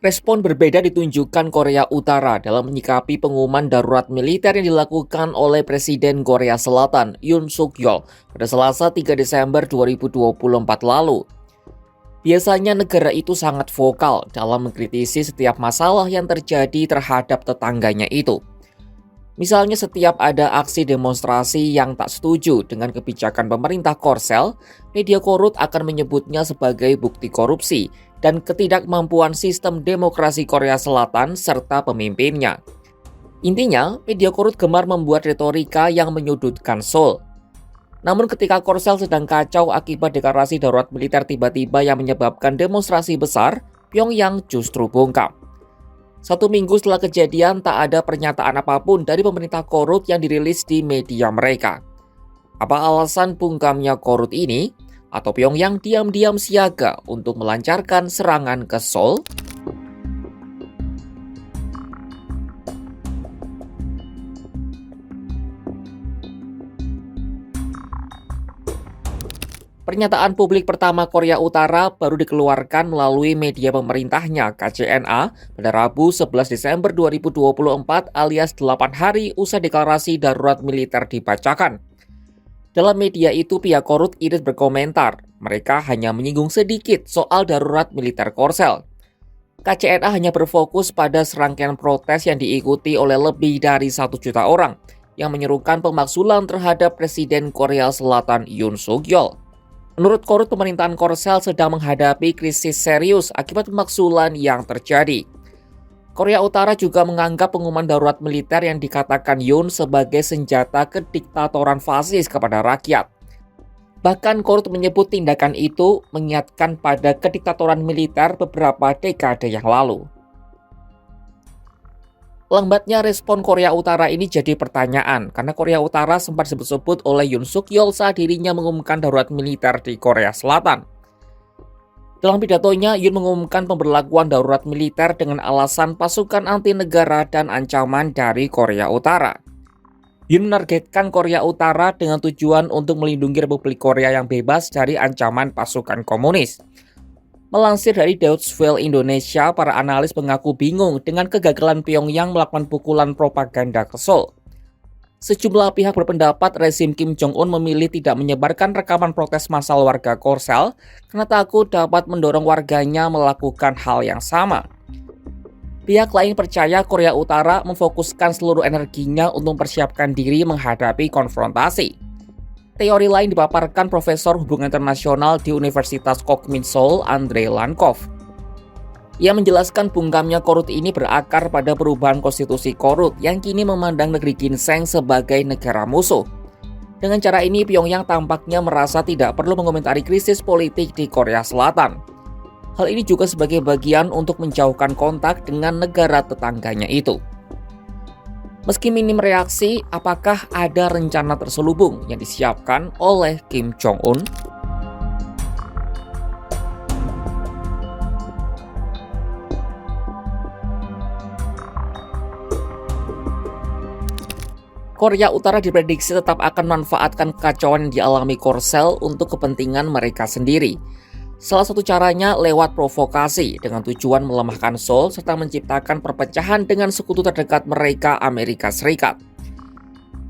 Respon berbeda ditunjukkan Korea Utara dalam menyikapi pengumuman darurat militer yang dilakukan oleh Presiden Korea Selatan, Yoon Suk Yeol, pada Selasa 3 Desember 2024 lalu. Biasanya negara itu sangat vokal dalam mengkritisi setiap masalah yang terjadi terhadap tetangganya itu. Misalnya setiap ada aksi demonstrasi yang tak setuju dengan kebijakan pemerintah Korsel, media korut akan menyebutnya sebagai bukti korupsi dan ketidakmampuan sistem demokrasi Korea Selatan serta pemimpinnya. Intinya, media korut gemar membuat retorika yang menyudutkan Seoul. Namun ketika Korsel sedang kacau akibat deklarasi darurat militer tiba-tiba yang menyebabkan demonstrasi besar, Pyongyang justru bungkam. 1 minggu setelah kejadian, tak ada pernyataan apapun dari pemerintah korut yang dirilis di media mereka. Apa alasan bungkamnya korut ini? Atau Pyongyang diam-diam siaga untuk melancarkan serangan ke Seoul? Pernyataan publik pertama Korea Utara baru dikeluarkan melalui media pemerintahnya KCNA pada Rabu 11 Desember 2024 alias 8 hari usai deklarasi darurat militer dibacakan. Dalam media itu pihak korut irit berkomentar, mereka hanya menyinggung sedikit soal darurat militer Korsel. KCNA hanya berfokus pada serangkaian protes yang diikuti oleh lebih dari 1 juta orang yang menyerukan pemakzulan terhadap Presiden Korea Selatan Yoon Suk Yeol. Menurut korut, pemerintahan Korsel sedang menghadapi krisis serius akibat pemakzulan yang terjadi. Korea Utara juga menganggap pengumuman darurat militer yang dikatakan Yoon sebagai senjata kediktatoran fasis kepada rakyat. Bahkan korut menyebut tindakan itu mengingatkan pada kediktatoran militer beberapa dekade yang lalu. Lambatnya respon Korea Utara ini jadi pertanyaan karena Korea Utara sempat disebut-sebut oleh Yoon Suk Yeol saat dirinya mengumumkan darurat militer di Korea Selatan. Dalam pidatonya, Yoon mengumumkan pemberlakuan darurat militer dengan alasan pasukan anti negara dan ancaman dari Korea Utara. Yoon menargetkan Korea Utara dengan tujuan untuk melindungi Republik Korea yang bebas dari ancaman pasukan komunis. Melansir dari Deutsche Welle Indonesia, para analis mengaku bingung dengan kegagalan Pyongyang melakukan pukulan propaganda ke Seoul. Sejumlah pihak berpendapat rezim Kim Jong-un memilih tidak menyebarkan rekaman protes massal warga Korsel karena takut dapat mendorong warganya melakukan hal yang sama. Pihak lain percaya Korea Utara memfokuskan seluruh energinya untuk mempersiapkan diri menghadapi konfrontasi. Teori lain dipaparkan Profesor Hubungan Internasional di Universitas Kookmin Seoul, Andrei Lankov. Ia menjelaskan bungkamnya korut ini berakar pada perubahan konstitusi korut yang kini memandang negeri ginseng sebagai negara musuh. Dengan cara ini, Pyongyang tampaknya merasa tidak perlu mengomentari krisis politik di Korea Selatan. Hal ini juga sebagai bagian untuk menjauhkan kontak dengan negara tetangganya itu. Meski minim reaksi, apakah ada rencana terselubung yang disiapkan oleh Kim Jong-un? Korea Utara diprediksi tetap akan memanfaatkan kekacauan yang dialami Korsel untuk kepentingan mereka sendiri. Salah satu caranya lewat provokasi dengan tujuan melemahkan Seoul serta menciptakan perpecahan dengan sekutu terdekat mereka, Amerika Serikat.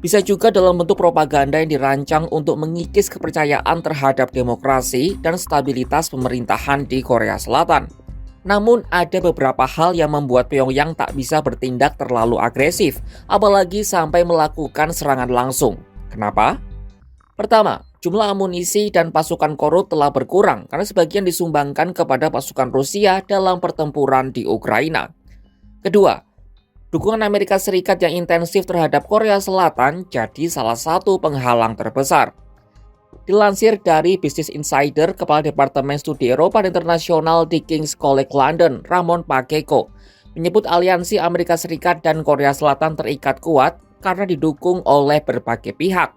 Bisa juga dalam bentuk propaganda yang dirancang untuk mengikis kepercayaan terhadap demokrasi dan stabilitas pemerintahan di Korea Selatan. Namun ada beberapa hal yang membuat Pyongyang tak bisa bertindak terlalu agresif, apalagi sampai melakukan serangan langsung. Kenapa? Pertama, jumlah amunisi dan pasukan korut telah berkurang karena sebagian disumbangkan kepada pasukan Rusia dalam pertempuran di Ukraina. Kedua, dukungan Amerika Serikat yang intensif terhadap Korea Selatan jadi salah satu penghalang terbesar. Dilansir dari Business Insider, Kepala Departemen Studi Eropa dan Internasional di King's College London, Ramon Pacheco, menyebut aliansi Amerika Serikat dan Korea Selatan terikat kuat karena didukung oleh berbagai pihak.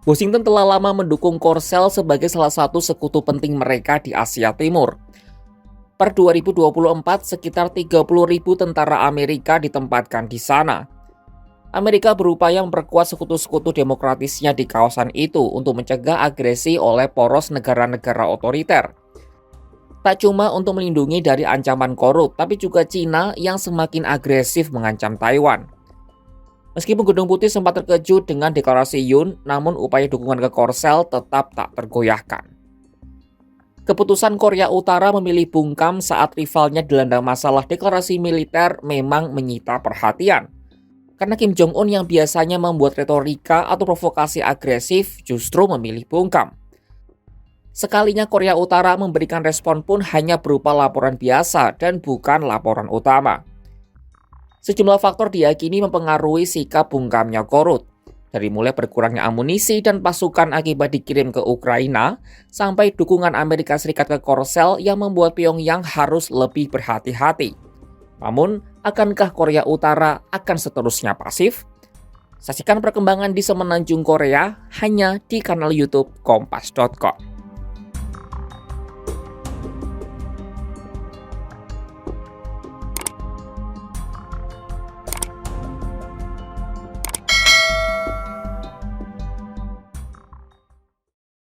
Washington telah lama mendukung Korsel sebagai salah satu sekutu penting mereka di Asia Timur. Per 2024, sekitar 30.000 tentara Amerika ditempatkan di sana. Amerika berupaya memperkuat sekutu-sekutu demokratisnya di kawasan itu untuk mencegah agresi oleh poros negara-negara otoriter. Tak cuma untuk melindungi dari ancaman korup, tapi juga Cina yang semakin agresif mengancam Taiwan. Meskipun Gedung Putih sempat terkejut dengan deklarasi Yoon, namun upaya dukungan ke Korsel tetap tak tergoyahkan. Keputusan Korea Utara memilih bungkam saat rivalnya dilanda masalah deklarasi militer memang menyita perhatian. Karena Kim Jong-un yang biasanya membuat retorika atau provokasi agresif justru memilih bungkam. Sekalinya Korea Utara memberikan respon pun hanya berupa laporan biasa dan bukan laporan utama. Sejumlah faktor diyakini mempengaruhi sikap bungkamnya Korut, dari mulai berkurangnya amunisi dan pasukan akibat dikirim ke Ukraina, sampai dukungan Amerika Serikat ke Korsel yang membuat Pyongyang harus lebih berhati-hati. Namun, akankah Korea Utara akan seterusnya pasif? Saksikan perkembangan di Semenanjung Korea hanya di kanal YouTube Kompas.com.